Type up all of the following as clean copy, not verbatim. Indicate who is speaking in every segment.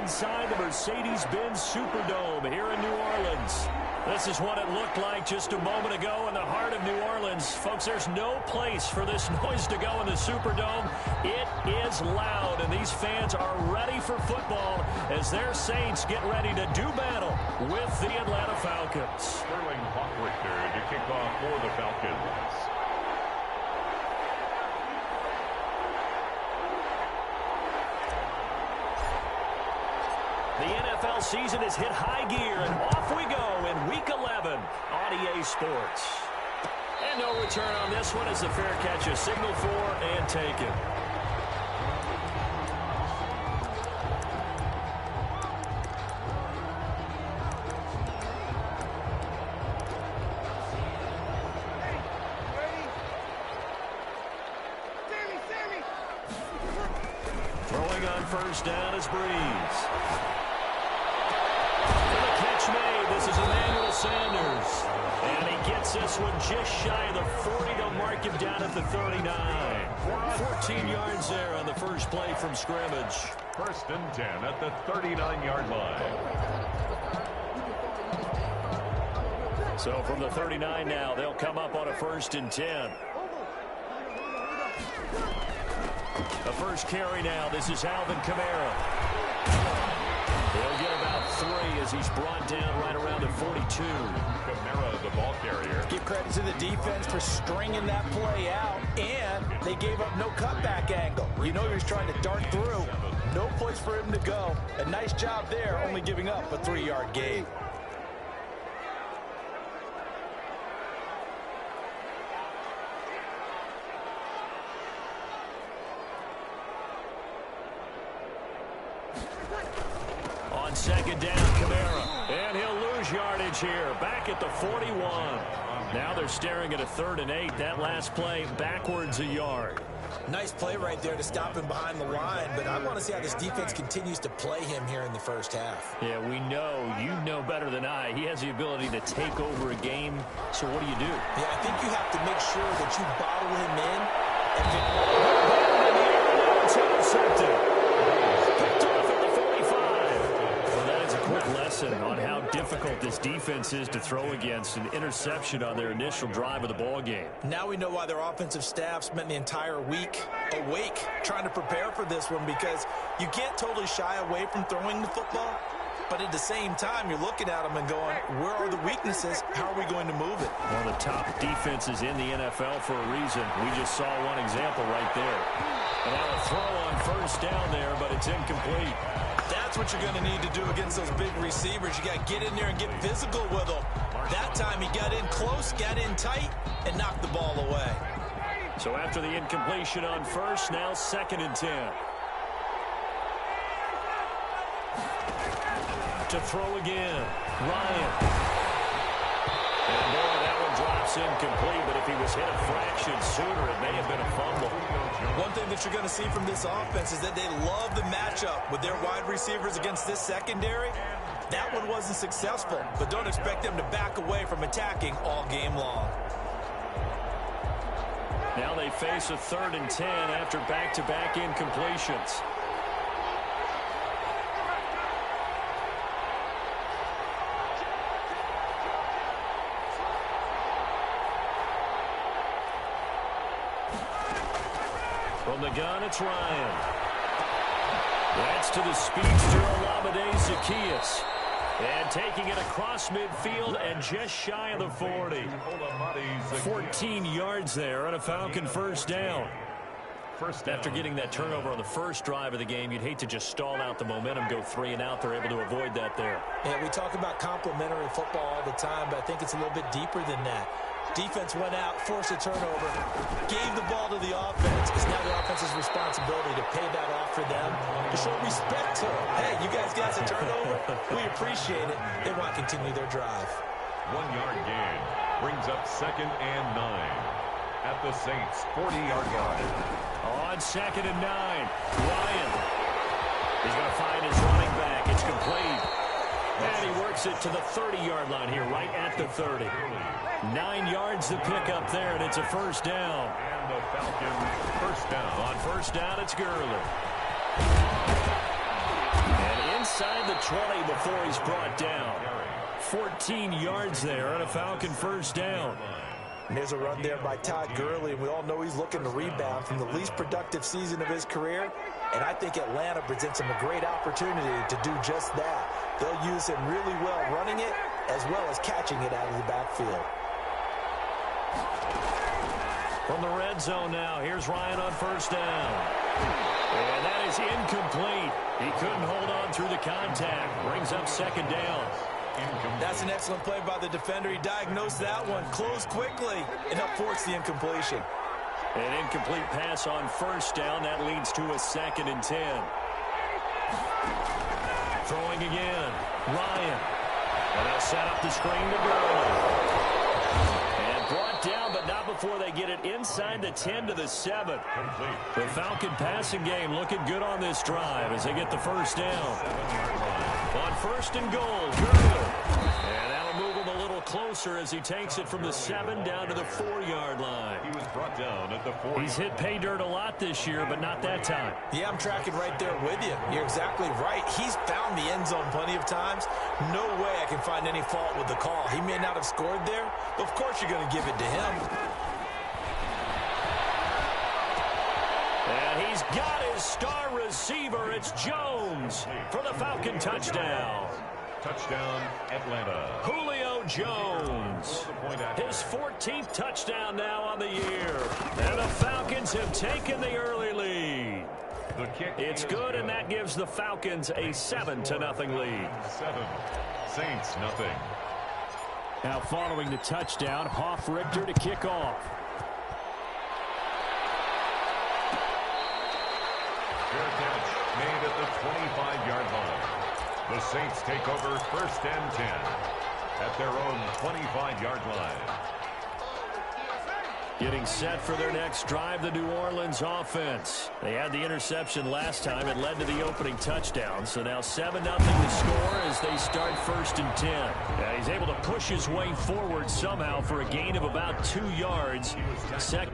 Speaker 1: inside the Mercedes-Benz Superdome here in New Orleans. This is what it looked like just a moment ago in the heart of New Orleans. Folks, there's no place for this noise to go in the Superdome. It is loud, and these fans are ready for football as their Saints get ready to do battle with the Atlanta Falcons.
Speaker 2: Sterling Hawkwrichter to kick off for the Falcons.
Speaker 1: The NFL season has hit high gear, and off we go in Week 11 on EA Sports. And no return on this one as the fair catch is signaled for and taken. Throwing on first down is Breeze. This is Emmanuel Sanders. And he gets this one just shy of the 40 to mark him down at the 39. 14 yards there on the first play from scrimmage.
Speaker 2: First and 10 at the 39-yard line.
Speaker 1: So from the 39 now, they'll come up on a first and 10. The first carry now. This is Alvin Kamara. He'll get about 3 as he's brought down right around the 42.
Speaker 2: Kamara, the ball carrier.
Speaker 3: Give credit to the defense for stringing that play out, and they gave up no cutback angle. You know he was trying to dart through. No place for him to go. A nice job there, only giving up a 3-yard gain.
Speaker 1: Second down, Kamara. And he'll lose yardage here. Back at the 41. Now they're staring at a 3rd and 8. That last play backwards a yard.
Speaker 3: Nice play right there to stop him behind the line, but I want to see how this defense continues to play him here in the first half.
Speaker 1: Yeah, we know. You know better than I. He has the ability to take over a game. So what do you do?
Speaker 3: Yeah, I think you have to make sure that you bottle him in. And
Speaker 1: it's intercepted. Picked off at the 45. Well, that is a quick lesson on how difficult this defense is to throw against. An interception on their initial drive of the ball game.
Speaker 3: Now we know why their offensive staff spent the entire week awake trying to prepare for this one, because you can't totally shy away from throwing the football. But at the same time, you're looking at them and going, where are the weaknesses? How are we going to move it?
Speaker 1: One of the top defenses in the NFL for a reason. We just saw one example right there. And now a throw on first down there, but it's incomplete.
Speaker 3: That's what you're going to need to do against those big receivers. You got to get in there and get physical with them. That time he got in close, got in tight, and knocked the ball away.
Speaker 1: So after the incompletion on first, now 2nd and 10. To throw again, Ryan. And boy, that one drops incomplete, but if he was hit a fraction sooner, it may have been a fumble.
Speaker 3: One thing that you're going to see from this offense is that they love the matchup with their wide receivers against this secondary. That one wasn't successful, but don't expect them to back away from attacking all game long.
Speaker 1: Now they face a 3rd and 10 after back-to-back incompletions. From the gun, it's Ryan. That's to the speedster, Olamide Zaccheaus. And taking it across midfield and just shy of the 40. 14 yards there on a Falcon first down. After getting that turnover on the first drive of the game, you'd hate to just stall out the momentum, go 3 and out. They're able to avoid that there.
Speaker 3: Yeah, we talk about complementary football all the time, but I think it's a little bit deeper than that. Defense went out, forced a turnover, gave the ball to the offense. It's now the offense's responsibility to pay that off for them, to show respect to them. Hey, you guys got a turnover? We appreciate it. They want to continue their drive.
Speaker 2: 1-yard gain brings up 2nd and 9 at the Saints' 40-yard line.
Speaker 1: On 2nd and 9, Ryan. He's going to find his running back. It's complete. And he works it to the 30-yard line here, right at the 30. 9 yards to pick up there, and it's a first down.
Speaker 2: And the Falcons first down.
Speaker 1: On first down, it's Gurley. And the 20 before he's brought down. 14 yards there and a Falcon first down.
Speaker 3: And there's a run there by Todd Gurley, and we all know he's looking to rebound from the least productive season of his career. And I think Atlanta presents him a great opportunity to do just that. They'll use him really well running it as well as catching it out of the backfield.
Speaker 1: From the red zone now, here's Ryan on first down. And that is incomplete. He couldn't hold on through the contact. Brings up second down.
Speaker 3: That's an excellent play by the defender. He diagnosed that one, closed quickly, and helped force the incompletion.
Speaker 1: An incomplete pass on first down. That leads to a 2nd and 10. Throwing again. Ryan. And they'll set up the screen to Gurley. And brought down, but not before they get it inside the 10 to the 7. The Falcon passing game looking good on this drive as they get the first down. On 1st and goal, Gurley. And that'll move him a little closer as he takes it from the 7 down to the 4-yard line.
Speaker 2: He was brought down at the 4.
Speaker 1: He's hit pay dirt a lot this year, but not that time.
Speaker 3: Yeah, I'm tracking right there with you. You're exactly right. He's found the end zone plenty of times. No way I can find any fault with the call. He may not have scored there, but of course you're going to give it to him.
Speaker 1: And he's got his star receiver. It's Jones for the Falcon touchdown.
Speaker 2: Touchdown, Atlanta.
Speaker 1: Julio Jones. His 14th touchdown now on the year. And the Falcons have taken the early lead.
Speaker 2: The kick.
Speaker 1: It's good, and that gives the Falcons a 7-0 lead.
Speaker 2: 7. Saints, nothing.
Speaker 1: Now following the touchdown, Hoff-Richter to kick off.
Speaker 2: Fair catch made at the 25-yard line. The Saints take over 1st and 10 at their own 25-yard line.
Speaker 1: Getting set for their next drive, the New Orleans offense. They had the interception last time. It led to the opening touchdown. So now 7-0 to score as they start 1st and 10. Yeah, he's able to push his way forward somehow for a gain of about 2 yards. Second.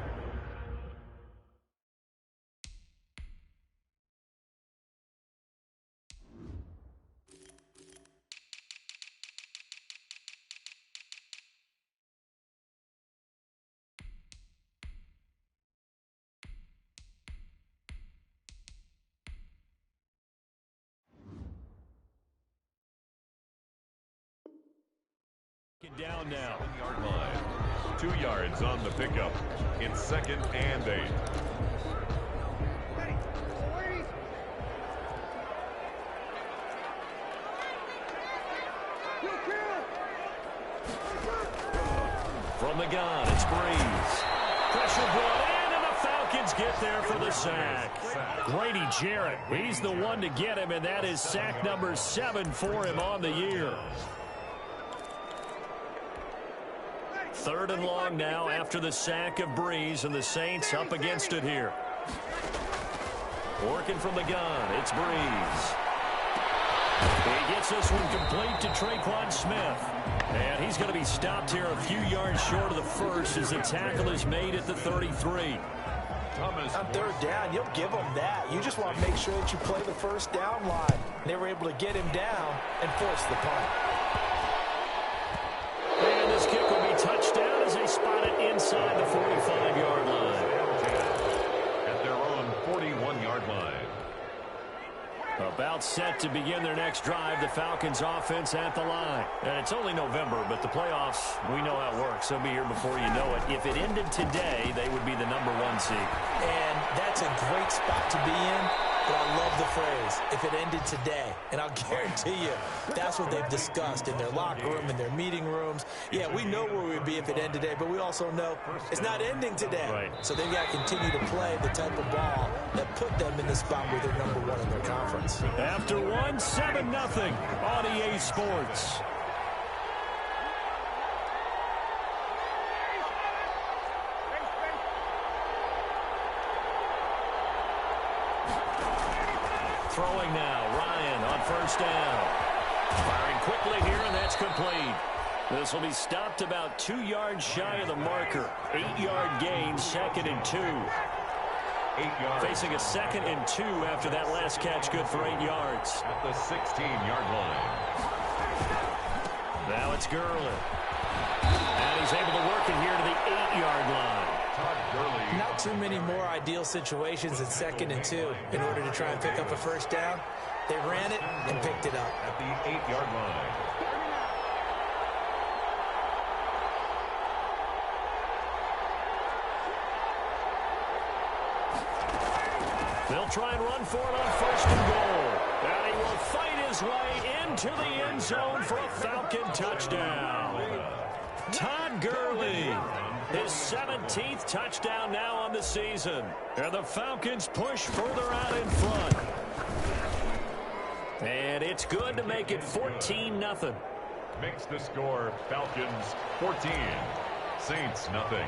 Speaker 1: Down now.
Speaker 2: 7-yard line. 2 yards on the pickup. It's 2nd and 8.
Speaker 1: From the gun, it's Breeze. Pressure brought in, and the Falcons get there for the sack. Grady Jarrett, he's the one to get him, and that is sack number 7 for him on the year. 3rd and long now after the sack of Breeze, and the Saints up against it here. Working from the gun, it's Breeze. He gets this one complete to Tre'Quan Smith. And he's going to be stopped here a few yards short of the first as the tackle is made at the 33.
Speaker 3: On 3rd down, you'll give them that. You just want to make sure that you play the first down line. They were able to get him down and force the punt.
Speaker 1: And this kick will be touchdown as they spot it inside the 45-yard line.
Speaker 2: At their own 41-yard line.
Speaker 1: About set to begin their next drive, the Falcons offense at the line. And it's only November, but the playoffs, we know how it works. They'll be here before you know it. If it ended today, they would be the number 1 seed.
Speaker 3: And that's a great spot to be in. But I love the phrase, if it ended today. And I'll guarantee you, that's what they've discussed in their locker room, in their meeting rooms. Yeah, we know where we'd be if it ended today, but we also know it's not ending today.
Speaker 1: Right.
Speaker 3: So they've got to continue to play the type of ball that put them in the spot where they're number 1 in their conference.
Speaker 1: After 1, 7-0 on EA Sports. Throwing now, Ryan on 1st down. Firing quickly here, and that's complete. This will be stopped about 2 yards shy of the marker. 8-yard gain, 2nd and 2.
Speaker 2: 8 yards.
Speaker 1: Facing a 2nd and 2 after that last catch, good for 8 yards.
Speaker 2: At the 16-yard line.
Speaker 1: Now it's Gurley. And he's able to work it here to the 8-yard line.
Speaker 2: Todd Gurley.
Speaker 3: Not too many more ideal situations at 2nd and 2 in order to try and pick up a first down. They ran it and picked it up.
Speaker 2: At the 8-yard line.
Speaker 1: They'll try and run for it on 1st and goal. And he will fight his way into the end zone for a Falcon touchdown. Todd Gurley, his 17th touchdown now on the season. And the Falcons push further out in front. And it's good to make it 14-0.
Speaker 2: Makes the score Falcons 14. Saints nothing.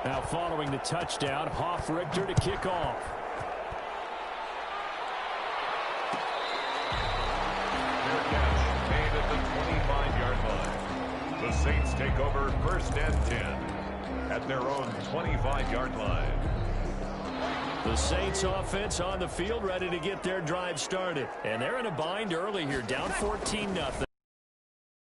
Speaker 1: Now following the touchdown, Hofrichter to kick off.
Speaker 2: Their catch made at the 25-yard line. The Saints take over 1st and 10 at their own 25-yard line.
Speaker 1: The Saints offense on the field ready to get their drive started. And they're in a bind early here, down 14-0.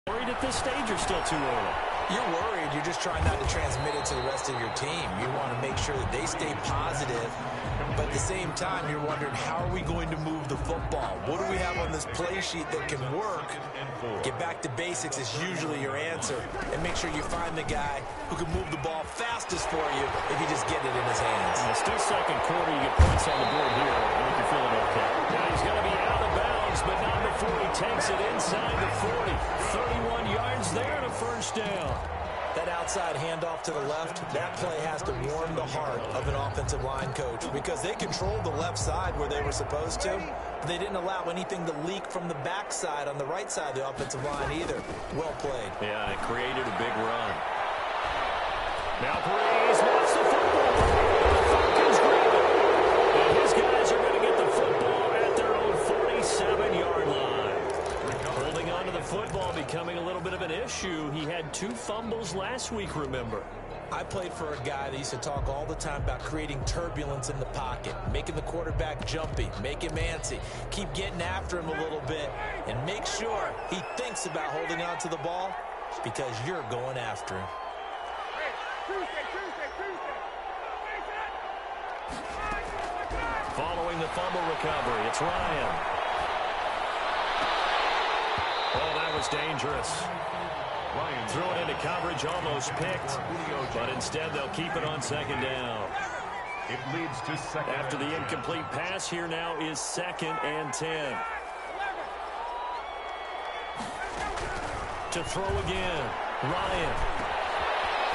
Speaker 1: Worried at this stage or still too early?
Speaker 3: You're worried. You're just trying not to transmit it to the rest of your team. You want to make sure that they stay positive. But at the same time, you're wondering, how are we going to move the football? What do we have on this play sheet that can work? Get back to basics is usually your answer. And make sure you find the guy who can move the ball fastest for you if you just get it in his hands.
Speaker 1: Still 2nd quarter, you get points on the board here. I think you're feeling okay. Now he's going to be out of bounds, but not before he takes it inside the 40. 31 yards there and a 1st down.
Speaker 3: That outside handoff to the left, that play has to warm the heart of an offensive line coach because they controlled the left side where they were supposed to, but they didn't allow anything to leak from the backside on the right side of the offensive line either. Well played.
Speaker 1: Yeah, it created a big run. Now Breeze wants the football. The Falcons grab it. And his guys are going to get the football at their own 47-yard line. Holding on to the football becoming a little bit of an issue. He had 2 fumbles last week, remember.
Speaker 3: I played for a guy that used to talk all the time about creating turbulence in the pocket, making the quarterback jumpy, make him antsy, keep getting after him a little bit, and make sure he thinks about holding on to the ball because you're going after him.
Speaker 1: Following the fumble recovery, it's Ryan. Oh, that was dangerous.
Speaker 2: Ryan
Speaker 1: Threw it into coverage, almost picked, but instead they'll keep it on 2nd down.
Speaker 2: It leads to 2nd.
Speaker 1: After the incomplete pass, here now is 2nd and 10. To throw again, Ryan.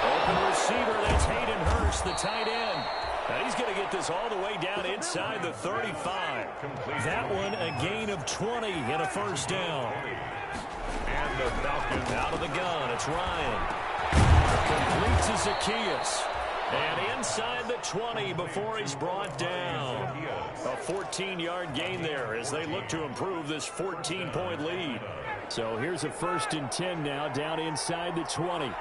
Speaker 1: Open receiver, that's Hayden Hurst, the tight end. And he's going to get this all the way down inside the 35. That one a gain of 20 and a 1st down.
Speaker 2: And the Falcons
Speaker 1: out of the gun. It's Ryan. Complete to Zaccheaus. And inside the 20 before he's brought down. A 14-yard gain there as they look to improve this 14-point lead. So here's a 1st and 10 now down inside the 20.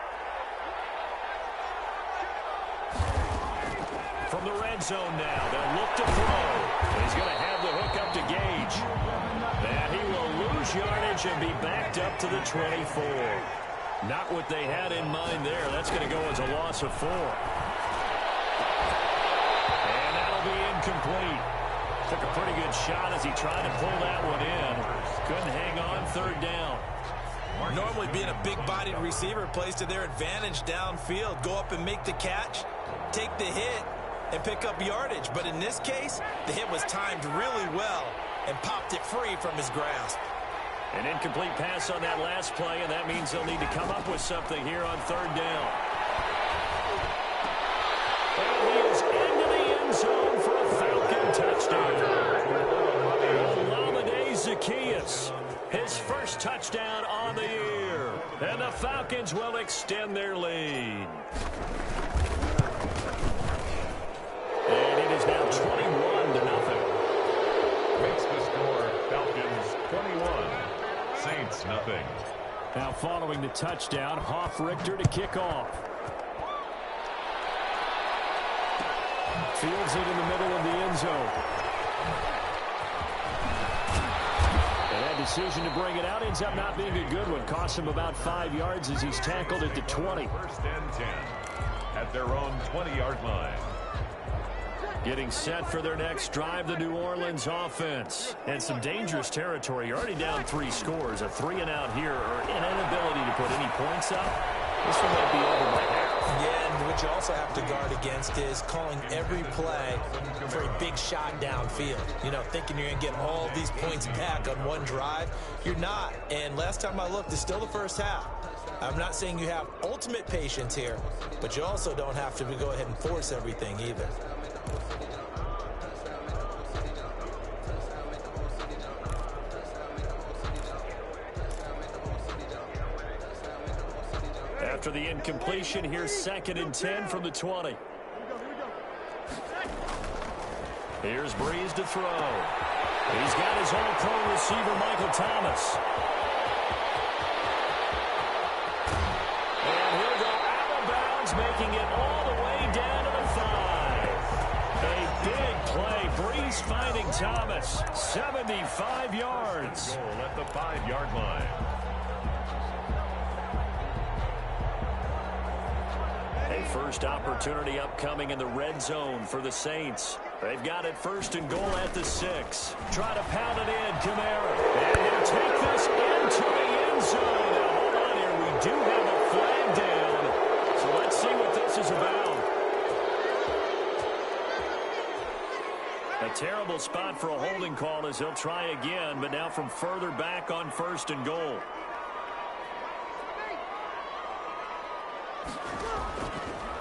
Speaker 1: From the red zone now, they'll look to throw. He's going to have the hook up to Gage. And he will lose yardage and be backed up to the 24. Not what they had in mind there. That's going to go as a loss of 4. And that'll be incomplete. Took a pretty good shot as he tried to pull that one in. Couldn't hang on 3rd down.
Speaker 3: Normally being a big-bodied receiver plays to their advantage downfield. Go up and make the catch, take the hit, and pick up yardage. But in this case, the hit was timed really well and popped it free from his grasp.
Speaker 1: An incomplete pass on that last play, and that means they'll need to come up with something here on 3rd down. And he is into the end zone for a Falcon touchdown. Olamide Zaccheaus, his 1st touchdown on the year. And the Falcons will extend their lead. And it is now 21-0.
Speaker 2: makes the score Falcons 21, Saints nothing.
Speaker 1: Now following the touchdown, Hofrichter to kick off. Fields it in the middle of the end zone. And that decision to bring it out ends up not being a good one. Costs him about 5 yards as he's tackled at the 20.
Speaker 2: First and 10 at their own 20-yard line.
Speaker 1: Getting set for their next drive, the New Orleans offense. And some dangerous territory. You're already down 3 scores. A 3-and-out here, or an inability to put any points up. This one might be over by half.
Speaker 3: Yeah, and what you also have to guard against is calling every play for a big shot downfield. You know, thinking you're going to get all these points back on one drive. You're not. And last time I looked, it's still the first half. I'm not saying you have ultimate patience here, but you also don't have to go ahead and force everything either.
Speaker 1: After the incompletion, here's 2nd and 10 from the 20. Here's Breeze to throw. He's got his all-pro receiver, Michael Thomas. And he'll go out of bounds, making it all the way down to the 5. A big play. Breeze finding Thomas. 75 yards.
Speaker 2: Goal at the 5-yard line.
Speaker 1: First opportunity upcoming in the red zone for the Saints. They've got it 1st and goal at the 6. Try to pound it in, Kamara. And he'll take this into the end zone. Now, hold on here. We do have a flag down. So let's see what this is about. A terrible spot for a holding call as he'll try again, but now from further back on 1st and goal.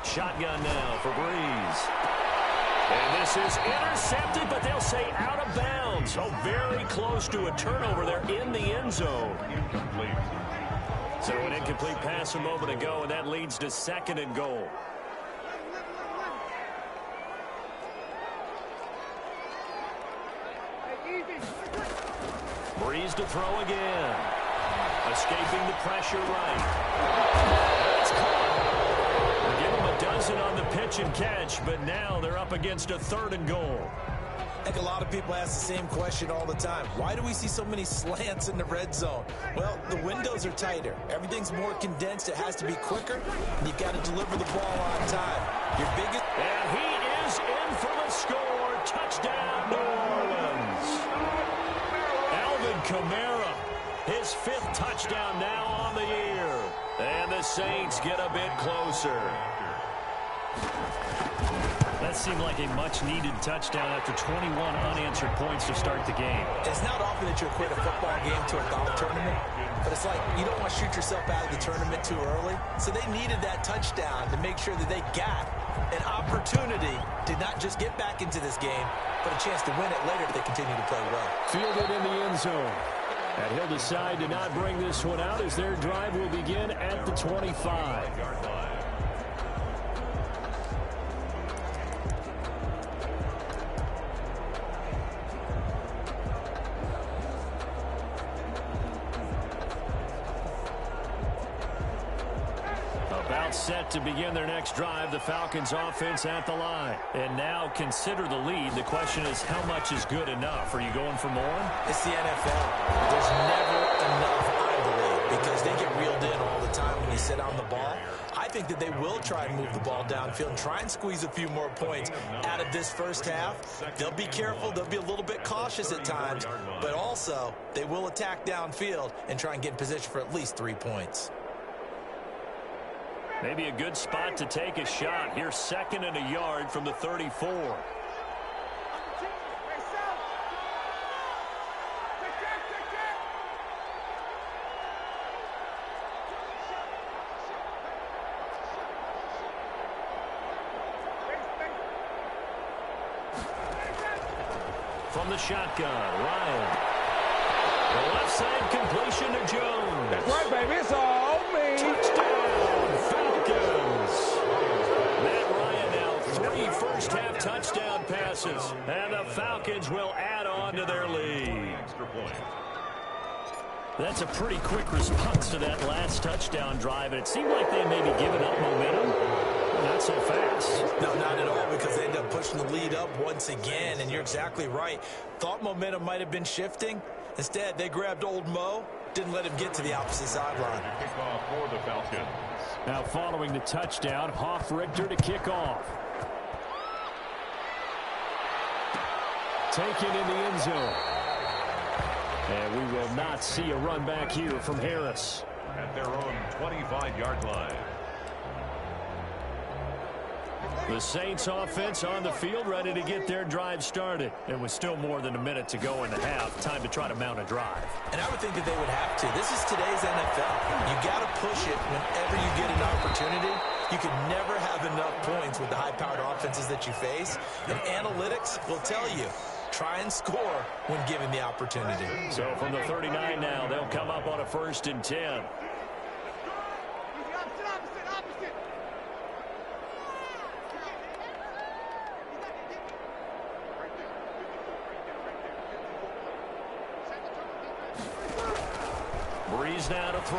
Speaker 1: Shotgun now for Breeze. And this is intercepted, but they'll say out of bounds. Oh, very close to a turnover there in the end zone.
Speaker 2: Incomplete.
Speaker 1: So an incomplete pass a moment ago, and that leads to 2nd and goal. Breeze to throw again. Escaping the pressure right. It's caught. Give them a dozen on the pitch and catch, but now they're up against a 3rd and goal.
Speaker 3: I think a lot of people ask the same question all the time. Why do we see so many slants in the red zone? Well, the windows are tighter. Everything's more condensed. It has to be quicker, and you've got to deliver the ball on time. Your biggest...
Speaker 1: And he is in for the score. Touchdown, New Orleans. Alvin Kamara, his 5th touchdown now on the year. And the Saints get a bit closer. That seemed like a much-needed touchdown after 21 unanswered points to start the game.
Speaker 3: It's not often that you equate a football game to a golf tournament, but it's like you don't want to shoot yourself out of the tournament too early. So they needed that touchdown to make sure that they got an opportunity to not just get back into this game, but a chance to win it later if they continue to play well.
Speaker 1: Fielded in the end zone. And he'll decide to not bring this one out as their drive will begin at the 25. About set to begin their next drive, the Falcons offense at the line. And now consider the lead. The question is, how much is good enough? Are you going for more?
Speaker 3: It's the NFL. There's never enough, I believe, because they get reeled in all the time when you sit on the ball. I think that they will try and move the ball downfield and try and squeeze a few more points out of this first half. They'll be careful. They'll be a little bit cautious at times, but also they will attack downfield and try and get in position for at least 3 points.
Speaker 1: Maybe a good spot to take a shot. Here's 2nd and a yard from the 34. From the shotgun, Ryan. The left side completion to Jones.
Speaker 4: That's right, baby. It's all me.
Speaker 1: Touchdown, Falcons. Matt Ryan now 3 first-half touchdown passes. And the Falcons will add on to their lead.
Speaker 2: Extra point.
Speaker 1: That's a pretty quick response to that last touchdown drive. And it seemed like they may be giving up momentum. Not so fast.
Speaker 3: No, not at all, because they end up pushing the lead up once again, and you're exactly right. Thought momentum might have been shifting. Instead, they grabbed old Mo, didn't let him get to the opposite sideline.
Speaker 2: Kickoff for the Falcons.
Speaker 1: Now following the touchdown, Hofrichter to kick off. Taken in the end zone. And we will not see a run back here from Harris.
Speaker 2: At their own 25-yard line.
Speaker 1: The Saints offense on the field, ready to get their drive started. It was still more than a minute to go in the half. Time to try to mount a drive.
Speaker 3: And I would think that they would have to. This is today's NFL. You got to push it whenever you get an opportunity. You can never have enough points with the high-powered offenses that you face. And analytics will tell you, try and score when given the opportunity.
Speaker 1: So from the 39 now, they'll come up on a 1st and 10. Breeze now to throw.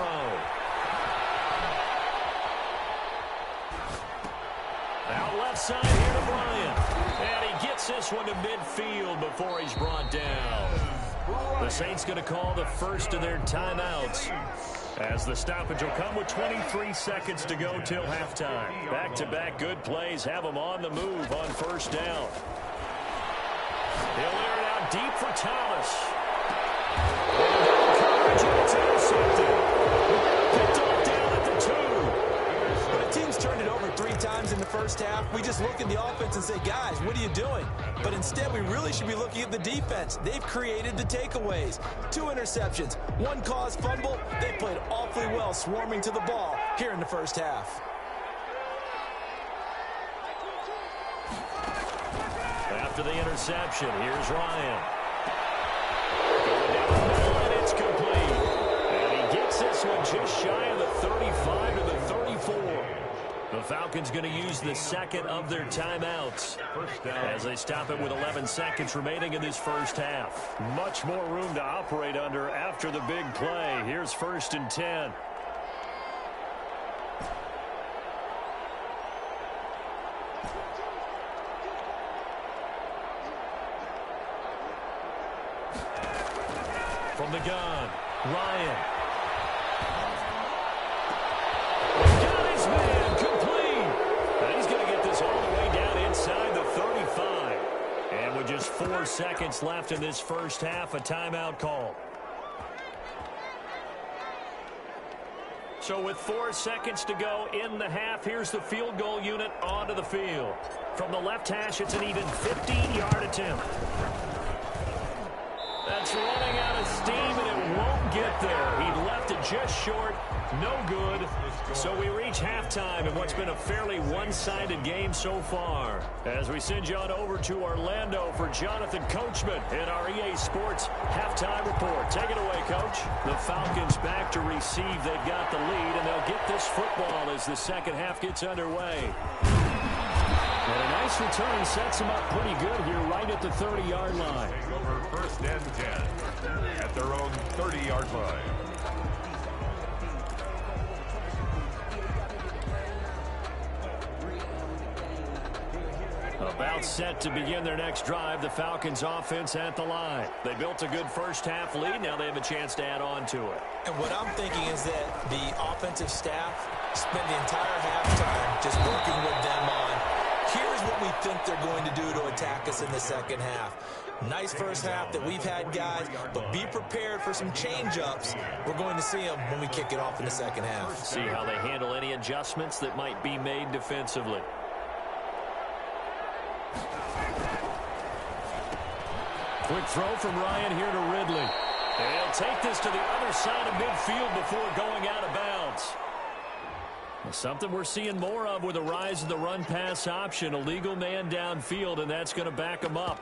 Speaker 1: Out left side here to Bryant. And he gets this one to midfield before he's brought down. The Saints going to call the first of their timeouts, as the stoppage will come with 23 seconds to go till halftime. Back-to-back good plays have them on the move on 1st down. He'll air it out deep for Thomas. Coverage, and it's intercepted. Picked off down at the 2.
Speaker 3: When a team's turned it over 3 times in the first half, we just look at the offense and say, guys, what are you doing? But instead, we really should be looking at the defense. They've created the takeaways. 2 interceptions, 1 caused fumble. They played awfully well swarming to the ball here in the first half.
Speaker 1: After the interception, here's Ryan. Going down the middle, and it's complete. And he gets this one just shy of the 35 to the 34. The Falcons going to use the second of their timeouts as they stop it with 11 seconds remaining in this first half. Much more room to operate under after the big play. Here's 1st and 10. From the gun, Ryan. Got his man, complete. And he's going to get this all the way down inside the 35. And with just 4 seconds left in this first half, a timeout call. So with 4 seconds to go in the half, here's the field goal unit onto the field. From the left hash, it's an even 15-yard attempt. That's running out of steam, and it won't get there. He left it just short. No good. So we reach halftime in what's been a fairly one-sided game so far. As we send you on over to Orlando for Jonathan Coachman in our EA Sports Halftime Report. Take it away, Coach. The Falcons back to receive. They've got the lead, and they'll get this football as the second half gets underway. And a nice return sets them up pretty good here right at the 30-yard line.
Speaker 2: Over 1st and 10 at their own 30-yard line.
Speaker 1: About set to begin their next drive, the Falcons offense at the line. They built a good first half lead. Now they have a chance to add on to it.
Speaker 3: And what I'm thinking is that the offensive staff spent the entire halftime just working with them on, here's what we think they're going to do to attack us in the second half. Nice first half that we've had, guys, but be prepared for some change-ups. We're going to see them when we kick it off in the second half.
Speaker 1: See how they handle any adjustments that might be made defensively. Quick throw from Ryan here to Ridley. And he'll take this to the other side of midfield before going out of bounds. Something we're seeing more of with the rise of the run-pass option. A legal man downfield, and that's going to back him up.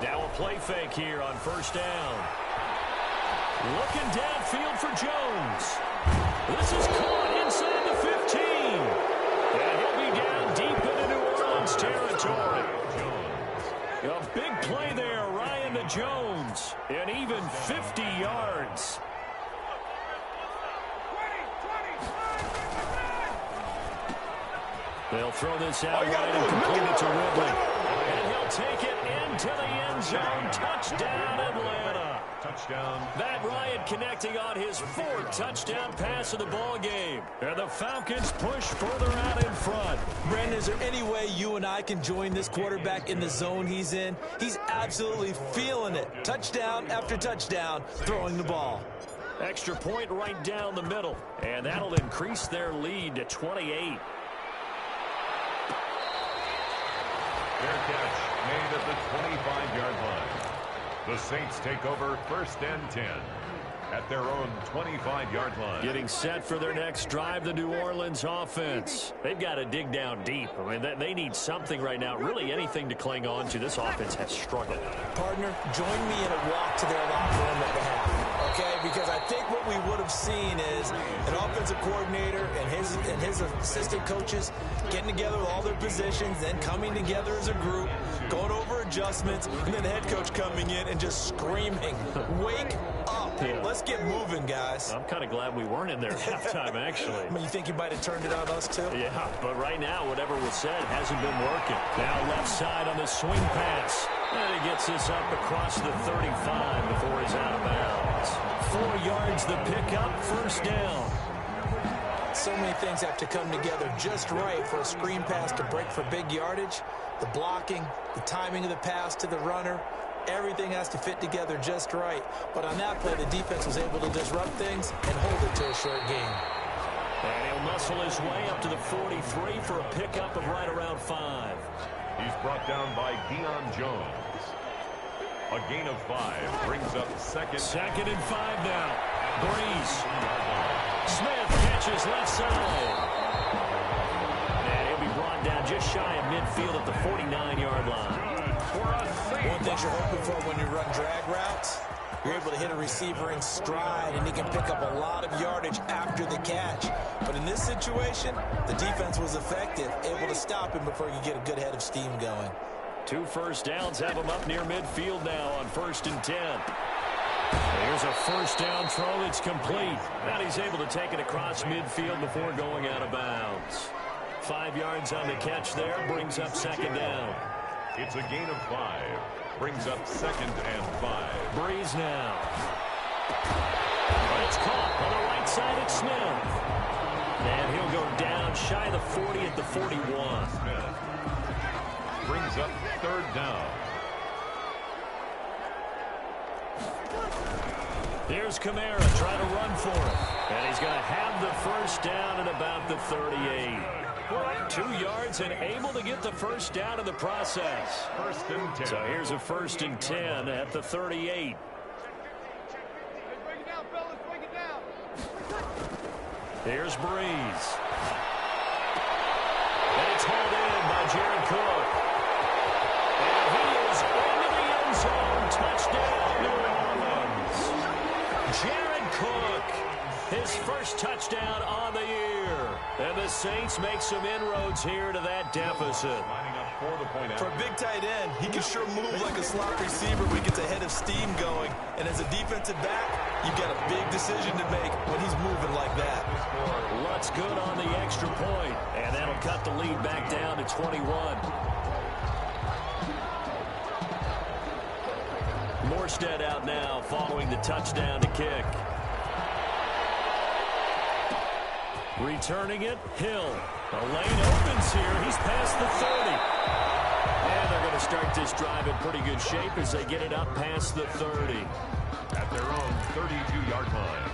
Speaker 1: Now a play fake here on 1st down. Looking downfield for Jones. This is caught inside the 15. And he'll be down deep into New Orleans territory. A big play there, Ryan to Jones. And even 50 yards. They'll throw this out right and complete it to Ridley. And he'll take it into the end zone. Touchdown, Atlanta.
Speaker 2: Touchdown.
Speaker 1: Matt Ryan connecting on his fourth touchdown pass of the ball game. And the Falcons push further out in front.
Speaker 3: Brandon, is there any way you and I can join this quarterback in the zone he's in? He's absolutely feeling it. Touchdown after touchdown, throwing the ball.
Speaker 1: Extra point right down the middle. And that'll increase their lead to 28.
Speaker 2: Fair catch made at the 25-yard line. The Saints take over 1st and 10 at their own 25-yard line.
Speaker 1: Getting set for their next drive, the New Orleans offense. They've got to dig down deep. I mean, they need something right now, really anything to cling on to. This offense has struggled.
Speaker 3: Partner, join me in a walk to their locker room at the half, okay? Because I think what we would have seen is an offensive coordinator and his assistant coaches getting together with all their positions, then coming together as a group, going over adjustments, and then the head coach coming in and just screaming, "Wake up.
Speaker 1: Yeah.
Speaker 3: Let's get moving, guys."
Speaker 1: I'm kind of glad we weren't in there at halftime, actually.
Speaker 3: I mean, you think you might have turned it on us, too?
Speaker 1: Yeah, but right now, whatever was said hasn't been working. Now left side on the swing pass. And he gets this up across the 35 before he's out of bounds. 4 yards the pickup, 1st down.
Speaker 3: So many things have to come together just right for a screen pass to break for big yardage. The blocking, the timing of the pass to the runner, everything has to fit together just right. But on that play, the defense was able to disrupt things and hold it to a short gain.
Speaker 1: And he'll muscle his way up to the 43 for a pickup of right around 5.
Speaker 2: He's brought down by Deion Jones. A gain of 5 brings up second.
Speaker 1: 2nd and 5 now. Breeze. Smith catches left side. And he'll be brought down just shy of midfield at the 49-yard line.
Speaker 3: One thing you're hoping for when you run drag routes, you're able to hit a receiver in stride, and he can pick up a lot of yardage after the catch. But in this situation, the defense was effective, able to stop him before you get a good head of steam going.
Speaker 1: 2 first downs have him up near midfield now on 1st and 10. Here's a 1st down throw that's complete. And he's able to take it across midfield before going out of bounds. 5 yards on the catch there, brings up 2nd down.
Speaker 2: It's a gain of 5. Brings up 2nd and 5.
Speaker 1: Breeze now. It's caught on the right side at Smith. And he'll go down shy of the 40 at the 41.
Speaker 2: Smith brings up 3rd down.
Speaker 1: Here's Kamara trying to run for it. And he's going to have the 1st down at about the 38. 2 yards and able to get the 1st down in the process.
Speaker 2: 1st and 10.
Speaker 1: So here's a 1st and 10 at the 38. Here's Breeze. And it's hauled in by Jared Cook. And he is into the end zone. Touchdown, New Orleans. Jared Cook, his 1st touchdown on the year. And the Saints make some inroads here to that deficit.
Speaker 2: Lining up for the point
Speaker 3: For a big tight end, he can sure move like a slot receiver when he gets a head of steam going. And as a defensive back, you've got a big decision to make when he's moving like that.
Speaker 1: Lutz good on the extra point, and that'll cut the lead back down to 21. Morstead out now following the touchdown to kick. Returning it, Hill. The lane opens here. He's past the 30. And they're going to start this drive in pretty good shape as they get it up past the 30.
Speaker 2: at their own 32-yard line.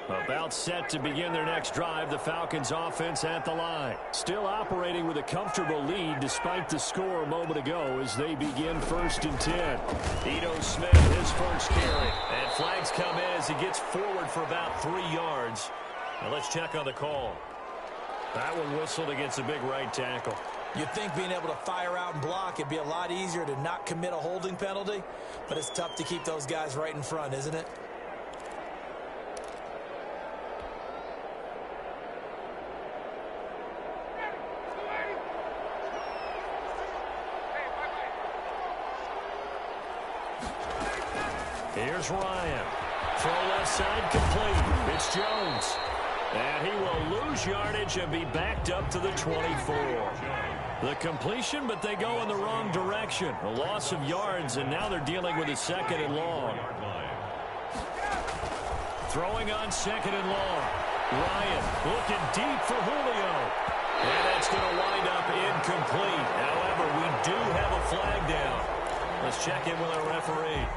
Speaker 1: A About set to begin their next drive. The Falcons offense at the line. Still operating with a comfortable lead despite the score a moment ago as they begin 1st and 10. Ito Smith, his first carry. And flags come in as he gets forward for about 3 yards. Now let's check on the call. That one whistled against a big right tackle.
Speaker 3: You'd think being able to fire out and block, it'd be a lot easier to not commit a holding penalty, but it's tough to keep those guys right in front, isn't it?
Speaker 1: Here's Ryan. Throw left side complete. It's Jones. And he will lose yardage and be backed up to the 24. The completion, but they go in the wrong direction. A loss of yards, and now they're dealing with a 2nd and long. Throwing on 2nd and long. Ryan looking deep for Julio. And that's going to wind up incomplete. However, we do have a flag down. Let's check in with our referee.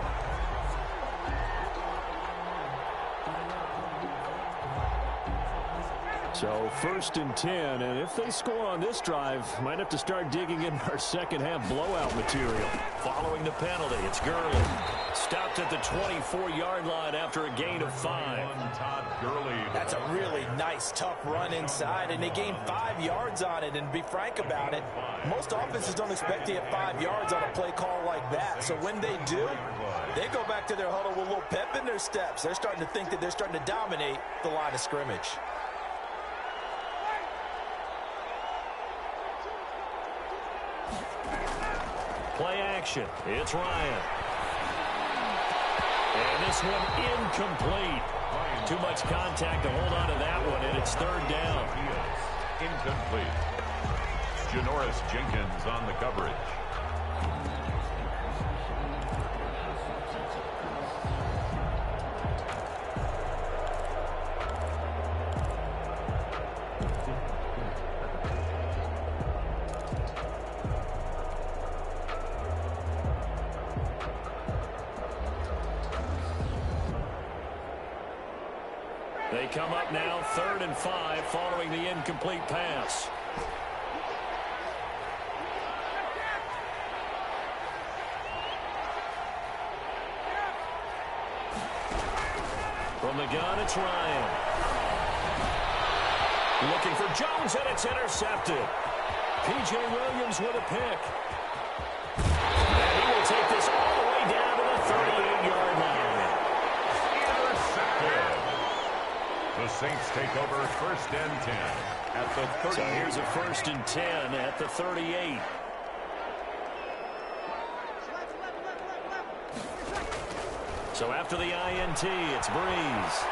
Speaker 1: So 1st and 10, and if they score on this drive, might have to start digging in our second-half blowout material. Following the penalty, it's Gurley. Stopped at the 24-yard line after a gain of 5.
Speaker 3: That's a really nice, tough run inside, and they gained 5 yards on it. And to be frank about it, most offenses don't expect to get 5 yards on a play call like that. So when they do, they go back to their huddle with a little pep in their steps. They're starting to think that they're starting to dominate the line of scrimmage.
Speaker 1: Play action. It's Ryan. And this one incomplete. Too much contact to hold on to that one, and it's 3rd down.
Speaker 2: Incomplete. Janoris Jenkins on the coverage.
Speaker 1: They come up now 3rd and 5 following the incomplete pass. From the gun, it's Ryan. Looking for Jones, and it's intercepted. P.J. Williams with a pick. And he will take this all the way down to the 38-yard line.
Speaker 2: The Saints take over 1st and 10 at the 38.
Speaker 1: So here's a 1st and 10 at the 38. So after the INT, it's Breeze.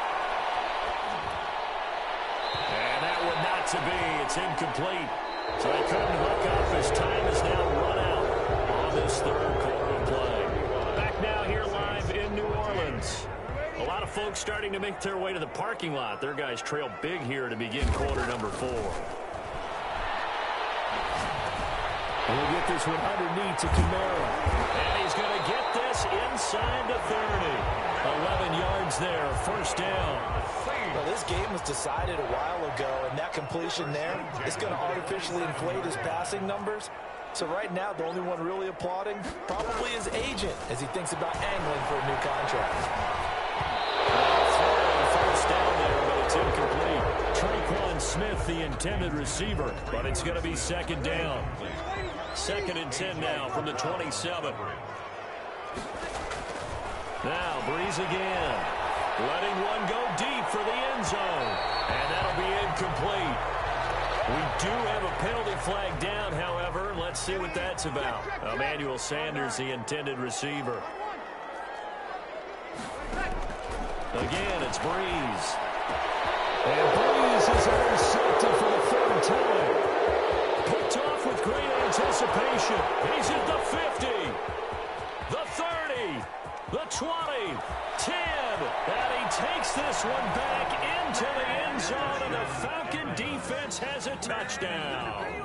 Speaker 1: And that one not to be. It's incomplete. So they couldn't hook up as time is now run out on this 3rd quarter of play. Back now here live in New Orleans. A lot of folks starting to make their way to the parking lot. Their guys trail big here to begin quarter number 4. We'll get this one underneath to Kamara. And he's going to get this inside the 30. 11 yards there, 1st down.
Speaker 3: Well, this game was decided a while ago, and that completion there is going to artificially inflate his passing numbers. So right now, the only one really applauding probably his agent as he thinks about angling for a new contract.
Speaker 1: First down there, but it's incomplete. Traquan Smith, the intended receiver, but it's going to be 2nd down. 2nd and 10 now from the 27. Now Breeze again, letting one go deep for the end zone, and that'll be incomplete. We do have a penalty flag down, however. Let's see what that's about. Emmanuel Sanders, the intended receiver. Again, it's Breeze. And Breeze is intercepted for the 3rd time. Picked off with great anticipation. He's at the 50, the 30, the 20, 10. And he takes this one back into the end zone, and the Falcon defense has a touchdown.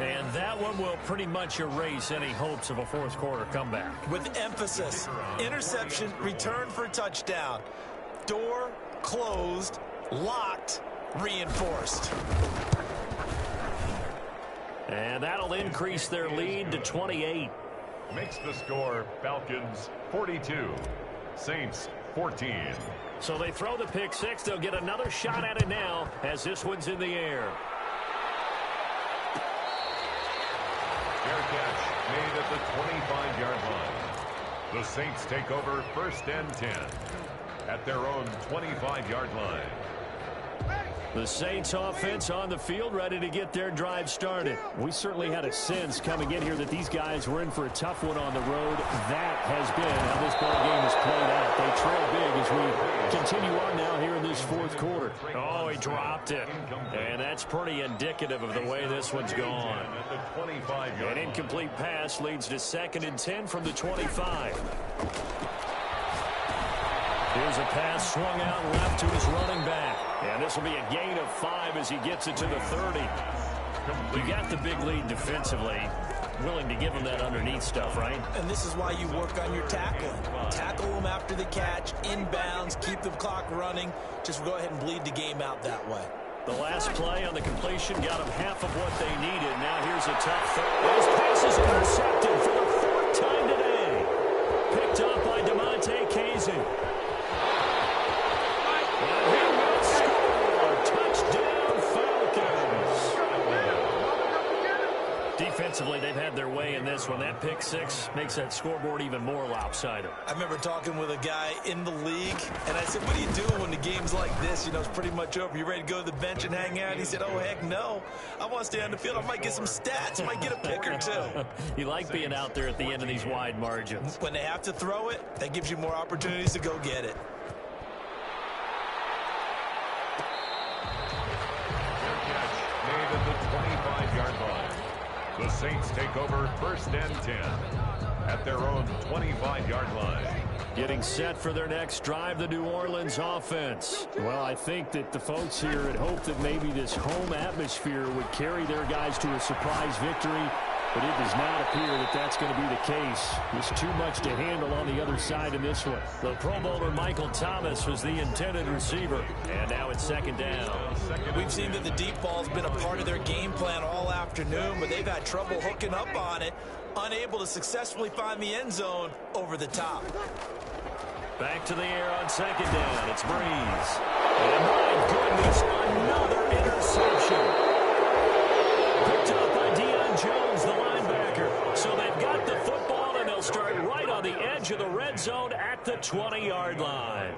Speaker 1: And that one will pretty much erase any hopes of a 4th quarter comeback.
Speaker 3: With emphasis, interception, return for a touchdown. Door closed, locked, reinforced.
Speaker 1: And that'll increase their lead to 28.
Speaker 2: Makes the score Falcons 42, Saints 14.
Speaker 1: So they throw the pick six. They'll get another shot at it now as this one's in the air.
Speaker 2: Fair catch made at the 25-yard line. The Saints take over 1st and 10 at their own 25-yard line.
Speaker 1: The Saints offense on the field, ready to get their drive started.
Speaker 5: We certainly had a sense coming in here that these guys were in for a tough one on the road. That has been how this ball game has played out. They trail big as we continue on now here in this fourth quarter.
Speaker 1: Oh, he dropped it. And that's pretty indicative of the way this one's gone. An incomplete pass leads to 2nd and 10 from the 25. Here's a pass swung out left to his running back. And this will be a gain of 5 as he gets it to the 30. You got the big lead defensively. Willing to give him that underneath stuff, right?
Speaker 3: And this is why you work on your tackling. Tackle them after the catch, inbounds, keep the clock running. Just go ahead and bleed the game out that way.
Speaker 1: The last play on the completion got them half of what they needed. Now here's a tough throw. His pass is intercepted for the 4th time today. Picked up by DeMonte Casey. Defensively, they've had their way in this one. That pick six makes that scoreboard even more lopsided.
Speaker 3: I remember talking with a guy in the league, and I said, what do you do when the game's like this? You know, it's pretty much over. You ready to go to the bench and hang out? He said, oh, heck no. I want to stay on the field. I might get some stats. I might get a pick or two.
Speaker 1: You like being out there at the end of these wide margins.
Speaker 3: When they have to throw it, that gives you more opportunities to go get it.
Speaker 2: Made at the 25-yard line. The Saints take over 1st and 10 at their own 25-yard line.
Speaker 1: Getting set for their next drive, the New Orleans offense.
Speaker 5: Well, I think that the folks here had hoped that maybe this home atmosphere would carry their guys to a surprise victory, but it does not appear that that's going to be the case. There's too much to handle on the other side in this one.
Speaker 1: The Pro Bowler Michael Thomas was the intended receiver. And now it's 2nd down.
Speaker 3: We've seen that the deep ball's been a part of their game plan all afternoon, but they've had trouble hooking up on it, unable to successfully find the end zone over the top.
Speaker 1: Back to the air on 2nd down. It's Breeze. And my goodness, another interception. Picked up by Deion Jones, the linebacker. So they've got the football, and they'll start right on the edge of the red zone at the 20-yard line.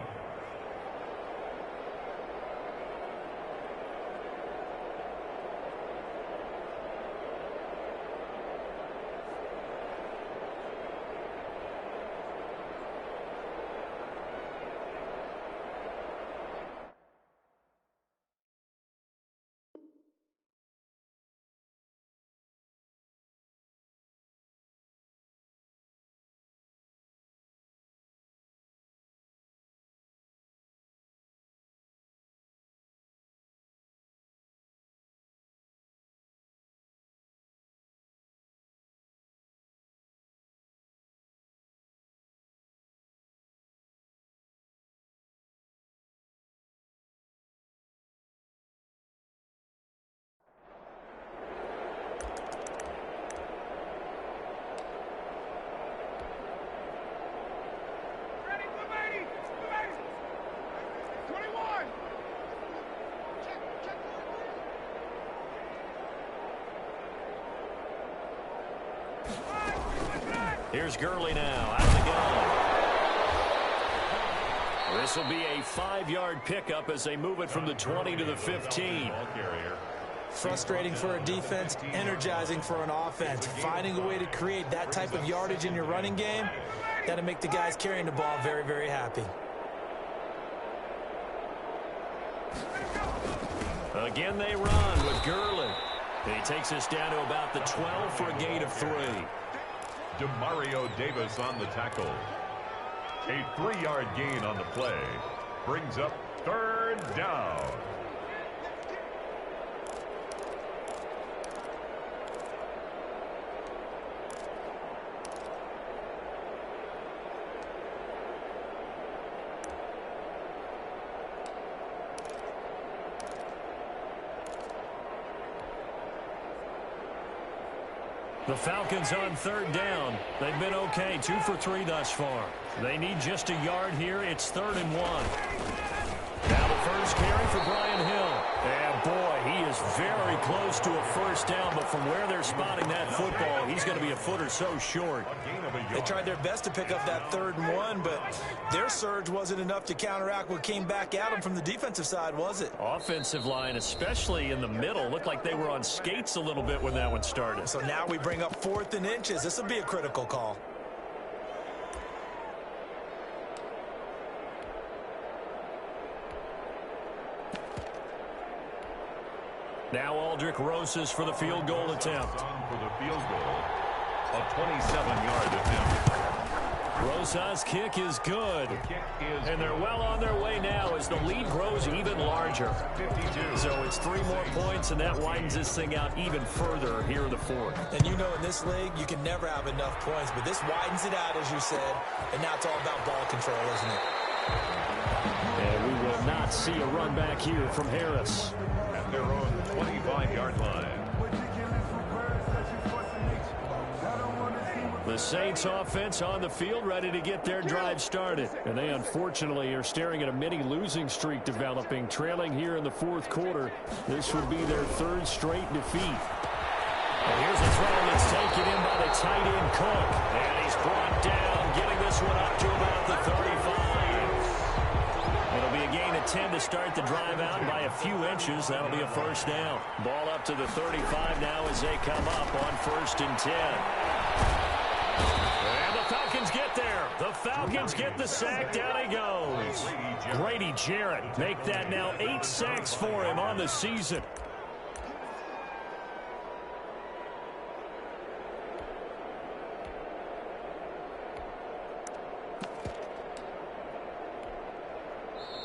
Speaker 1: Here's Gurley now, out of the gun. This will be a 5-yard pickup as they move it from the 20 to the 15.
Speaker 3: Frustrating for a defense, energizing for an offense. Finding a way to create that type of yardage in your running game, that'll make the guys carrying the ball very, very happy.
Speaker 1: Again, they run with Gurley. He takes us down to about the 12 for a gain of 3.
Speaker 2: Demario Davis on the tackle. A 3-yard gain on the play. Brings up 3rd down.
Speaker 1: The Falcons on third down. They've been okay, 2 for 3 thus far. They need just a yard here. It's 3rd and 1. Now the first carry for Brian Hill. And boy, he is very close to a first down, but from where they're spotting that football, he's going to be a foot or so short.
Speaker 3: They tried their best to pick up that 3rd and 1, but their surge wasn't enough to counteract what came back at them from the defensive side, was it?
Speaker 1: Offensive line, especially in the middle, looked like they were on skates a little bit when that one started.
Speaker 3: So now we bring up 4th and inches. This will be a critical call.
Speaker 1: Now Aldrick Rosas for the field goal attempt.
Speaker 2: For the field goal, a 27-yard attempt.
Speaker 1: Rosas' kick is good. And they're well on their way now as the lead grows even larger.
Speaker 2: 52.
Speaker 1: So it's 3 more points, and that widens this thing out even further here in the 4th.
Speaker 3: And you know in this league, you can never have enough points, but this widens it out, as you said, and now it's all about ball control, isn't it?
Speaker 5: And we will not see a run back here from Harris.
Speaker 2: At their own 25-yard line.
Speaker 1: The Saints offense on the field ready to get their drive started.
Speaker 5: And they unfortunately are staring at a mini losing streak developing, trailing here in the 4th quarter. This would be their 3rd straight defeat.
Speaker 1: And here's a throw that's taken in by the tight end Cook. And he's brought down, getting this one up to about the 35. It'll be a gain of 10 to start the drive out by a few inches. That'll be a first down. Ball up to the 35 now as they come up on 1st and 10. And the Falcons get there. The Falcons get the sack. Down he goes. Grady Jarrett make that now 8 sacks for him on the season.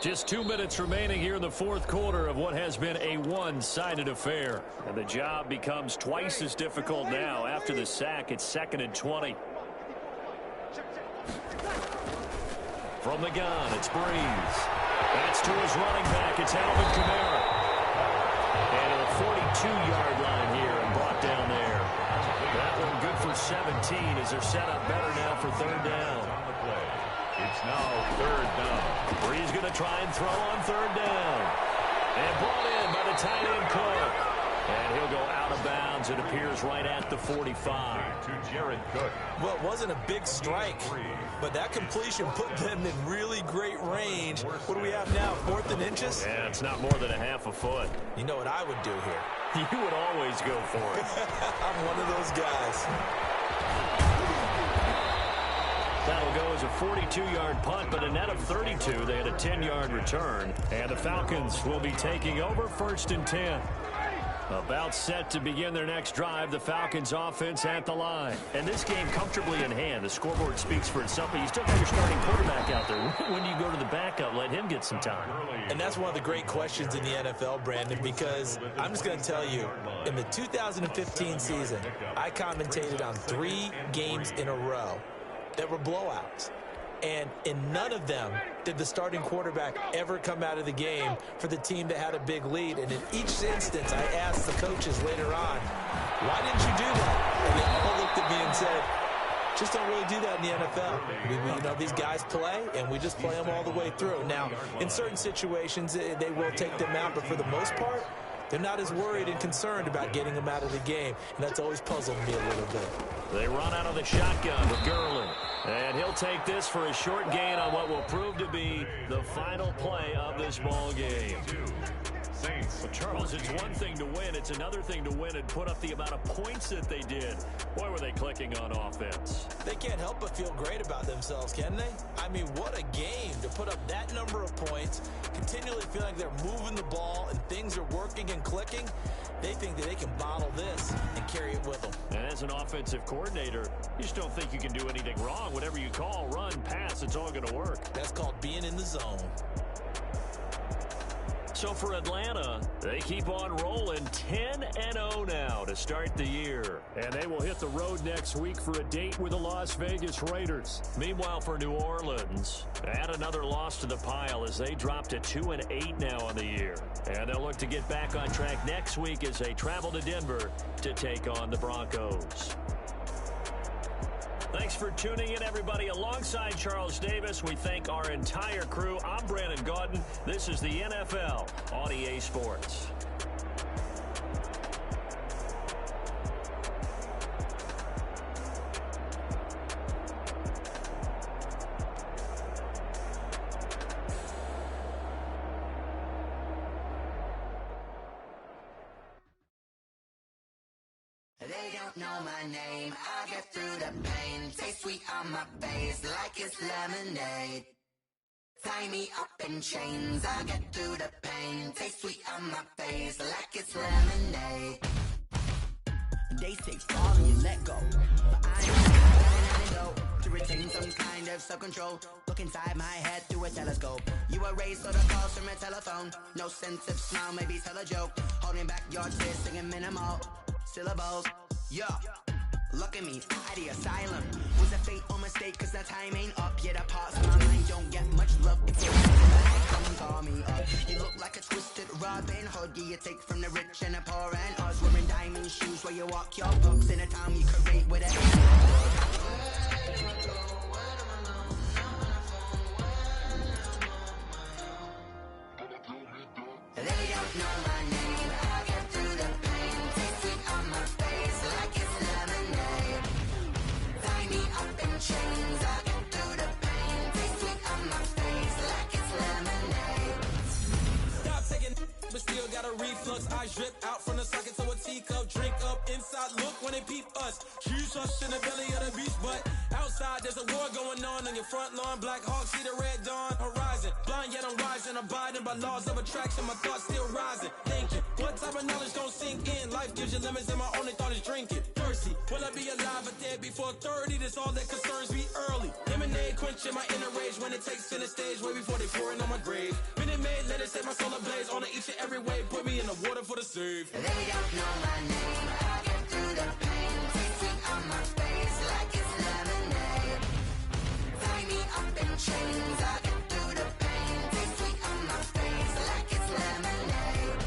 Speaker 1: Just 2 minutes remaining here in the 4th quarter of what has been a one-sided affair. And the job becomes twice as difficult now. After the sack, it's 2nd and 20. From the gun, it's Breeze. That's to his running back. It's Alvin Kamara. And at the 42-yard line here and brought down there. That one good for 17 as they're set up better now for 3rd down.
Speaker 2: It's now 3rd down.
Speaker 1: Breeze going to try and throw on 3rd down. And brought in by the tight end Cook. And he'll go out of bounds. It appears right at the 45.
Speaker 2: To Jared Cook.
Speaker 3: Well, it wasn't a big strike, but that completion put them in really great range. What do we have now, 4th and inches?
Speaker 1: Yeah, it's not more than a half a foot.
Speaker 3: You know what I would do here?
Speaker 1: You would always go for it.
Speaker 3: I'm one of those guys.
Speaker 1: That'll go as a 42-yard punt, but a net of 32. They had a 10-yard return. And the Falcons will be taking over 1st and 10. About set to begin their next drive, the Falcons offense at the line. And this game comfortably in hand. The scoreboard speaks for itself, but you still have your starting quarterback out there. When do you go to the backup? Let him get some time.
Speaker 3: And that's one of the great questions in the NFL, Brandon, because I'm just going to tell you, in the 2015 season, I commentated on 3 games in a row that were blowouts. And in none of them did the starting quarterback ever come out of the game for the team that had a big lead. And in each instance, I asked the coaches later on, why didn't you do that? And they all looked at me and said, just don't really do that in the NFL. You know, these guys play, and we just play them all the way through. Now, in certain situations, they will take them out, but for the most part, they're not as worried and concerned about getting them out of the game, and that's always puzzled me a little bit.
Speaker 1: They run out of the shotgun with Gurley. And he'll take this for a short gain on what will prove to be the final play of this ball game. Well, Charles, it's one thing to win. It's another thing to win and put up the amount of points that they did. Boy, were they clicking on offense.
Speaker 3: They can't help but feel great about themselves, can they? I mean, what a game to put up that number of points, continually feeling like they're moving the ball and things are working and clicking. They think that they can bottle this and carry it with them.
Speaker 1: And as an offensive coordinator, you just don't think you can do anything wrong. Whatever you call, run, pass, it's all going to work.
Speaker 3: That's called being in the zone.
Speaker 1: So for Atlanta, they keep on rolling 10-0 now to start the year.
Speaker 5: And they will hit the road next week for a date with the Las Vegas Raiders.
Speaker 1: Meanwhile, for New Orleans, add another loss to the pile as they drop to 2-8 now on the year. And they'll look to get back on track next week as they travel to Denver to take on the Broncos. Thanks for tuning in, everybody. Alongside Charles Davis, we thank our entire crew. I'm Brandon Gaudin. This is the NFL on EA Sports.
Speaker 6: They don't know my name, I get through the pain. Taste sweet on my face like it's lemonade. Tie me up in chains, I get through the pain. Taste sweet on my face like it's lemonade. They say fall and you let go, but I ain't got an antidote to retain some kind of self-control. Look inside my head through a telescope. You erase all the calls from a telephone. No sense of smile, maybe tell a joke. Holding back your tears, singing minimal syllables. Yeah, look at me, out the asylum. Was a fate or mistake, cause the time ain't up. Yet the parts of my mind don't get much love. If you're come call me up. You look like a twisted Robin Hood. Yeah, you take from the rich and the poor and us. Wearing diamond shoes where you walk your books in a town you create with it. They don't know my name, I get through the pain. Taste sweet on my face like it's lemonade. Tie me up in chains, I get through the pain. Taste sweet on my face like it's lemonade.
Speaker 7: Stop taking but still got a reflux. I drip out from the socket to a teacup. Drink up inside, look when they peep us. Shoes us in the belly of the beast, but outside there's a war going on your front lawn. Black Hawk, see the red dawn horizon. Blind yet I'm rising, abiding by laws of attraction. My thoughts still rising, thinking what type of knowledge gon' sink in? Life gives you limits and my only thought is drinking. Thirsty, will I be alive or dead before 30? That's all that concerns me early. Lemonade quenching my inner rage when it takes center stage way before they pouring on my grave. Minute Maid, let it set my soul ablaze on each and every way. Put me in the water for the save.
Speaker 6: They don't know my name, I get through the pain. Taste sweet on my face like it's lemonade. Tie me up in chains, I get through the pain. Taste sweet on my face like it's lemonade.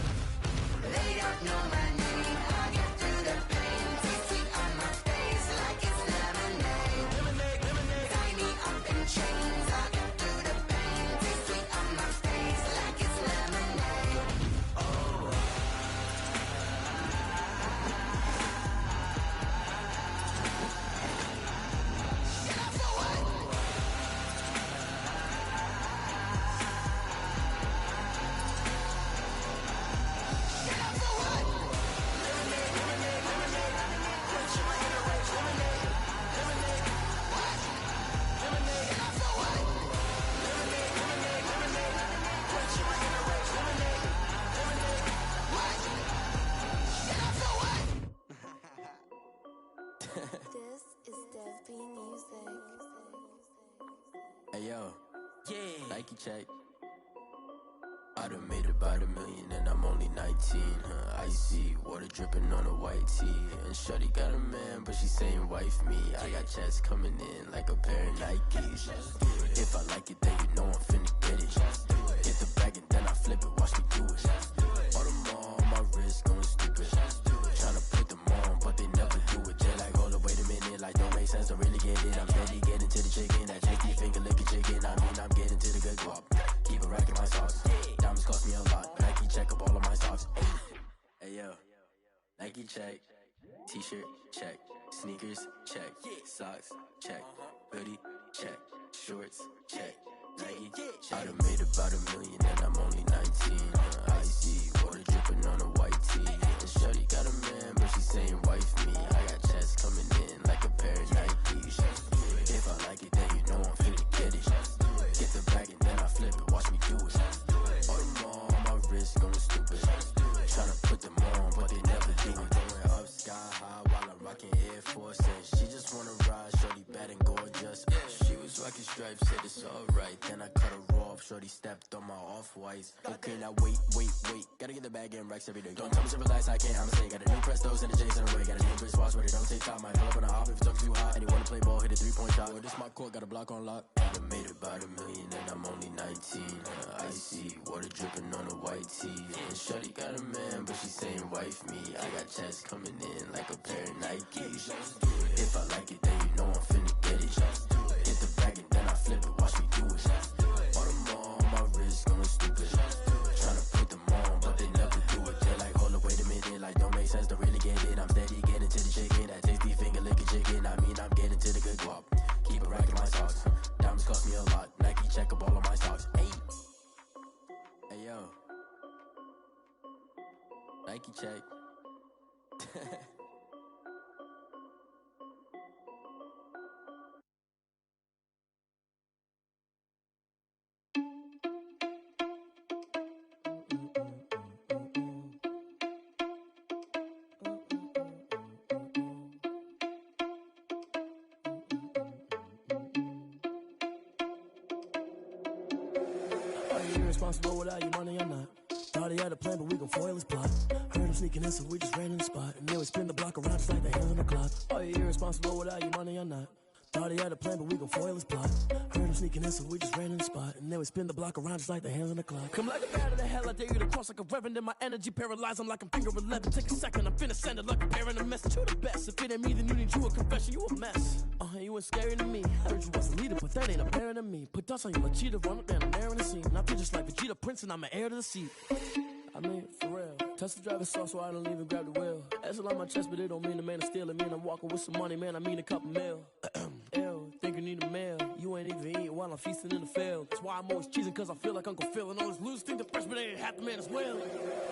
Speaker 6: They don't know my name, I get through the pain. Taste sweet on my face like it's lemonade. Tie me up in chains, I get through the pain. Taste sweet on my face like it's lemonade. Oh.
Speaker 8: This is Dev B Music.
Speaker 9: Hey yo, yeah, Nike check. I done made about $1 million and I'm only 19, huh? Icy, water dripping on a white tee. And shorty got a man, but she saying wife me. I got checks coming in like a pair of Nikes. If I like it, then you know I'm finna get it. Get the bag and then I flip it, watch me do it. All them on my wrist going stupid. Tryna put them on, but they never do it. They're like, hold up, wait a minute, like don't make sense, don't really get it. I'm steady getting to the chicken, that chicky finger licking chicken. I mean, I'm getting to the good guap. Keep a rack in my socks. Diamonds cost me a lot. Nike check up all of my socks. Hey yo, Nike check. T-shirt check. Sneakers check. Socks check. Hoodie check. Shorts check. Nike check. I done made about $1 million and I'm only 19. Icy, water dripping on a white tee. And shorty got a man, but she saying wife me. I got checks coming in like a pair of Nikes. If I like it, then you know I'm finna get it. Get the bag and then I flip it, watch me do it. All them on my wrist going stupid. Tryna put them on, but they never do it. Going up sky high while I'm rocking Air Force. And she just wanna ride, shorty bad and gorgeous. She was rocking stripes, said it's alright. Then I cut her off off. Shorty stepped on my off-whites. Okay, now wait. Gotta get the bag and racks every day. Don't tell me to relax, I can't, I'ma say. Got a new Prestos and the J's in the way. Got a new Chris Watch, but it don't take time. Might pull up on the hop if it's talking too hot. And he wanna play ball, hit a 3-point shot. Well, this my court, got a block on lock. I done made about $1 million and I'm only 19. Icy, water dripping on a white tee. And shorty got a man, but she saying wife me. I got checks coming in like a pair of Nikes. If I like it, then you know I'm finna get it. Hit the bag and then I flip it, watch me do it. All them on my wrist going stupid. Tryna put them on, but they never do it. They're like, hold up, wait a minute, like don't make sense to really get it. I'm steady getting to the chicken, that tasty finger licking chicken. I mean, I'm getting to the good guap. Keep it racking my socks. Diamonds cost me a lot. Nike check up all of my stocks. Hey yo, Nike check.
Speaker 10: Irresponsible without your money or not. Thought he had a plan, but we gon' foil his plot. Heard him sneaking in, so we just ran in the spot. And then we spin the block around just like the hands on the clock. Are you irresponsible without your money or not? Thought he had a plan, but we gon' foil his plot. Heard him sneaking in, so we just ran in the spot. And then we spin the block around just like the hands on the clock. Come like a bat of the hell, I dare you to cross like a reverend. And my energy paralyzed, I'm like I'm finger 11. Take a second, I'm finna send it like a parent a message. You the best, if it ain't me, then you need you a confession. You a mess, you ain't scary to me. Heard you was a leader, but that ain't apparent to me. Put dust on you like cheetah, run up down the air in the scene. And I feel just like Vegeta Prince, and I'm an heir to the seat. I mean, for real. Touch the driver's sauce so I don't even grab the wheel. That's on my chest, but it don't mean the man is stealing. Man, I'm walking with some money, man, I mean a couple mil. Ew, think you need a meal. You ain't even eating while I'm feasting in the field. That's why I'm always cheesing, cause I feel like Uncle Phil. And all those losers think the freshman ain't half the man as well.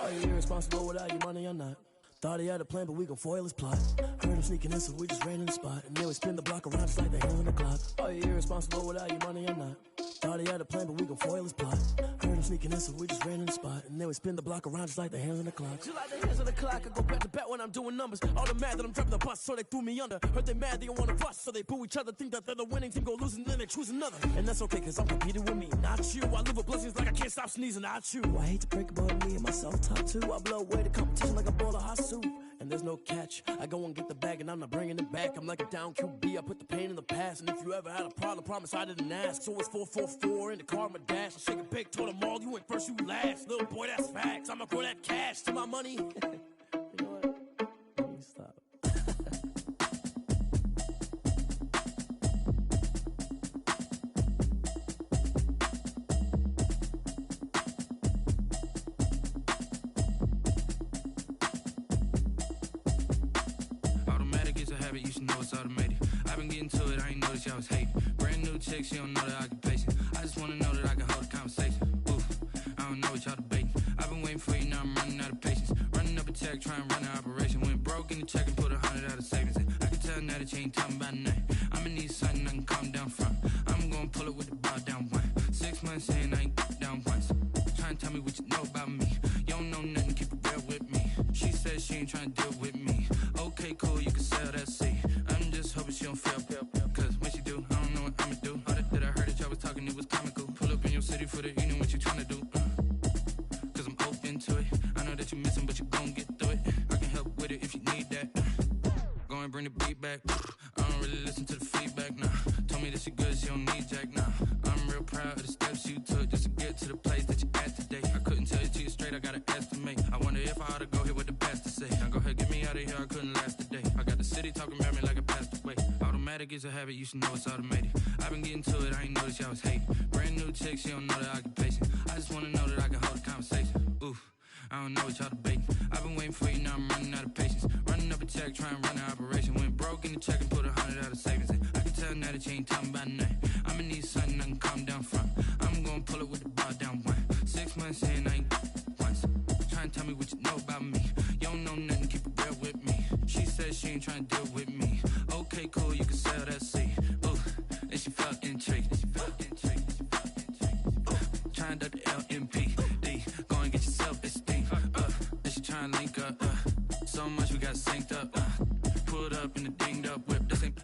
Speaker 10: Are you irresponsible without your money or not? Thought he had a plan, but we gon' foil his plot. Heard him sneaking in, so we just ran in the spot. And then we spin the block around just like the hands on the clock. Are you irresponsible without your money or not? Thought he had a plan, but we gon' foil his plot. Heard him sneaking in, so we just ran in the spot. And then we spin the block around just like the hands on the clock. Just like the hands on the clock, I go back to back when I'm doing numbers. All the mad that I'm driving the bus, so they threw me under. Heard they mad, they don't wanna bust, so they boo each other. Think that they're the winning team, go losing, then they choose another. And that's okay, cause I'm competing with me, not you. I live with blessings like I can't stop sneezing, not you. I hate to break about me and my self-talk too. I blow away the competition like a bowl of hot soup. And there's no catch. I go and get the bag and I'm not bringing it back. I'm like a down QB, I put the pain in the past. And if you ever had a problem, promise I didn't ask. So it's 444 in the car, my dash. I shake a big, told them all, you ain't first, you last. Little boy, that's facts. I'ma throw that cash to my money. You know what? Let me stop.
Speaker 11: You should know it's automated. I've been getting to it, I ain't noticed y'all was hating. Brand new chick, she don't know the occupation. I just wanna know that I can hold a conversation. Oof, I don't know what y'all debating. I've been waiting for you, now I'm running out of patience. Running up a check, trying to run an operation. Went broke in the check and put 100 out of savings in. I can tell now that you ain't talking about nothing. I'ma need something I can calm down from. I'm gonna pull it with the bar down one. 6 months saying I ain't down once. Trying to tell me what you know about me. You don't know nothing, keep it real with me. She says she ain't trying to deal with me. Okay, cool, you can sell that seat. I'm just hoping she don't fail. Cause when she do, I don't know what I'ma do. All that I heard that y'all was talking, it was comical. Pull up in your city for the evening, what you tryna do? Cause I'm open to it. I know that you missing, but you gon' get through it. I can help with it if you need that. Go and bring the beat back. I don't really listen to the feedback, nah. Told me that she good, she don't need jack, nah. I'm real proud of the steps you took just to get to the place that you at today. I couldn't tell it to you straight, I gotta estimate. I wonder if I ought to go here with the best to say. Now go ahead, get me out of here, I couldn't last today. I got the city talking about me like I passed away. Automatic is a habit, you should know it's automated. I've been getting to it, I ain't noticed y'all was hating. Brand new chick, she don't know the occupation. I just wanna know that I can hold a conversation. Oof, I don't know what y'all debating. I've been waiting for you, now I'm running out of patience. Running up a check, trying to run an operation. Went broke in the check and put 100 out of savings in. I can tell now that you ain't talking about nothing. I'ma need something I can calm down from. I'm gonna pull it with the bar down one. 6 months saying I ain't once. Trying to tell me what you know about me. You don't know nothing, keep it real with me. She says she ain't trying to deal with me. Okay, cool, you can sell that seat. Ooh, and she felt intrigued. Trying to duck the LMP. Go and get yourself esteem. And she trying to link up. So much we got synced up. Pulled up in the dinged up whip. This ain't